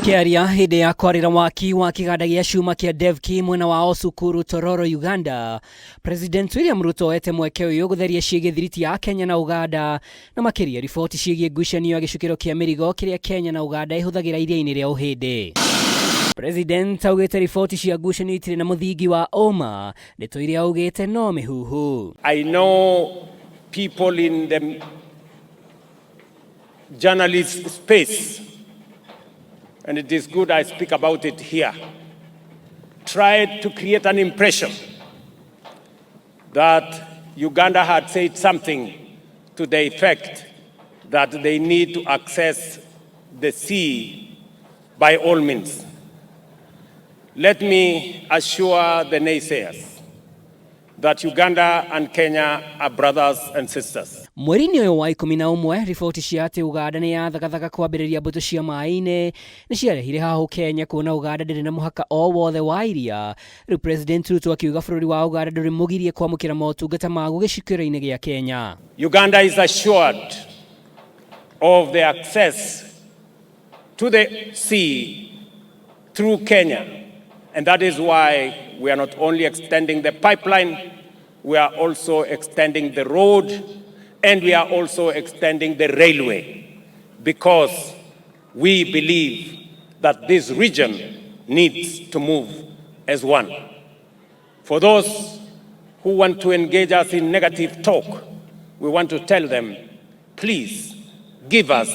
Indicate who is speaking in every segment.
Speaker 1: Akiaria hĩndĩ ya kwarĩra waki wa kĩganda gĩa cuma kĩa DEVKI mwena wa Osukuru Tororo Uganda, President William Ruto ete mweke ũyũ gũtheria ciĩgiĩ thiriti ya Kenya na Uganda na makĩria riboti ciĩgiĩ ngucanio ya gĩcukĩro kĩa mĩrigo kĩrĩa Kenya na Uganda ihũthagĩra iria-inĩ rĩa ũhĩndĩ. President augĩte riboti cia ngucanio itirĩ na mũthingi wa ũma, ndeto iria augĩte no mĩhuhu.
Speaker 2: I know people in the journalist space, and it is good I speak about it here, tried to create an impression that Uganda had said something to the effect that they need to access the sea by all means. Let me assure the naysayers that Uganda and Kenya are brothers and sisters.
Speaker 1: Mweri-inĩ ũyũ wa 11, riboti cia atĩ Uganda nĩ yathagathaga kwambĩrĩria mbũtũ cia maĩ-inĩ nĩ ciarehire hahu Kenya kuona Uganda ndĩrĩ na mũhaka o wothe wa iria. Rĩu President Ruto akiuga bũrũri wa Uganda ndũrĩ mũgirie kwamũkĩra motungata maguo gĩcukĩro-inĩ gĩa Kenya.
Speaker 2: Uganda is assured of the access to the sea through Kenya, and that is why we are not only extending the pipeline, we are also extending the road, and we are also extending the railway, because we believe that this region needs to move as one. For those who want to engage us in negative talk, we want to tell them, please give us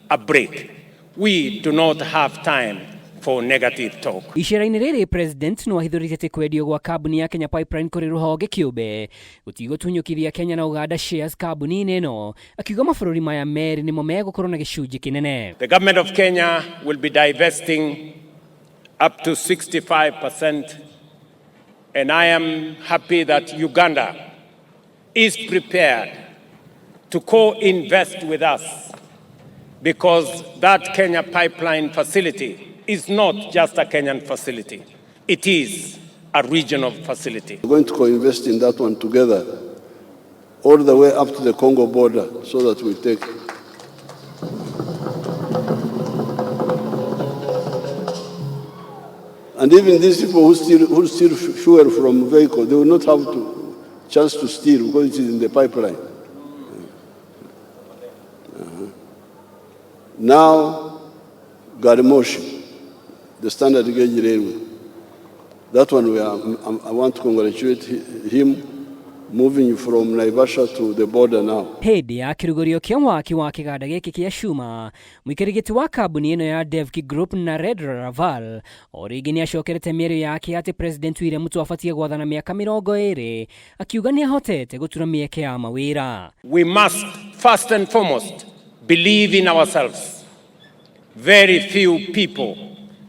Speaker 2: a break. We do not have time for negative talk.
Speaker 1: Icera-inĩ rĩrĩ President no ahithũrĩte atĩ kwendio gwa kambuni ya Kenya Pipeline kũrĩ rũhonge kĩũmbe gũtigũtunyũkithia Kenya na Uganda shares kambuni-inĩ ĩno, akiuga mabũrũri maya merĩ nĩmo megũkorwo na gĩcunjĩ kĩnene.
Speaker 2: The government of Kenya will be divesting up to 65%, and I am happy that Uganda is prepared to co-invest with us, because that Kenya pipeline facility is not just a Kenyan facility. It is a regional facility.
Speaker 3: We're going to co-invest in that one together, all the way up to the Congo border, so that we take. And even these people who steal fuel from vehicles, they will not have to chance to steal because it is in the pipeline. Now, Garimoshi, the standard gauge railway. That one I want to congratulate him, moving from Naivasha to the border now.
Speaker 1: Hĩndĩ ya kĩrugũrio kĩa waki wa kĩganda gĩkĩ kĩa cuma, mũikarĩri wa kambuni ĩno ya DEVKI Group na Red Raval o rĩngĩ nĩ acokerete mĩario yake atĩ President William Ruto abatie gwathana mĩaka 20, akiuga nĩ ahotete gũtura mĩeke ya mawĩra.
Speaker 2: We must first and foremost believe in ourselves. Very few people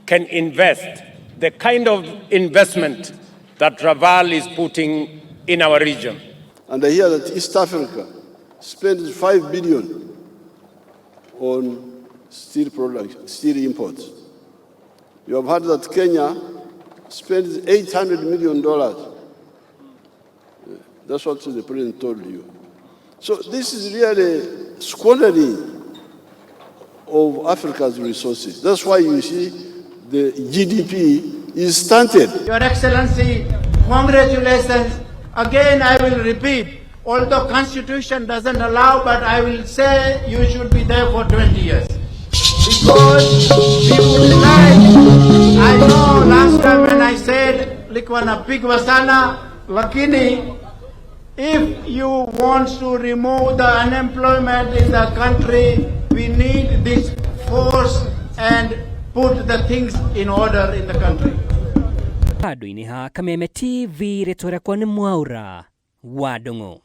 Speaker 2: can invest the kind of investment that Raval is putting in our region.
Speaker 3: And I hear that East Africa spends $5 billion on steel products, steel imports. You have heard that Kenya spends $800 million. That's what the president told you. So this is really squandering of Africa's resources. That's why you see the GDP is stunted.
Speaker 4: Your Excellency, congratulations. Again, I will repeat, although Constitution doesn't allow, but I will say you should be there for 20 years. Because people like, I know last time when I said, Likwana Pigwasana, Lakini, if you want to remove the unemployment in the country, we need this force and put the things in order in the country.
Speaker 1: Handũ-inĩ ha Kameme TV rĩtwa rĩakwa nĩ Mwaura wa Ndung'u.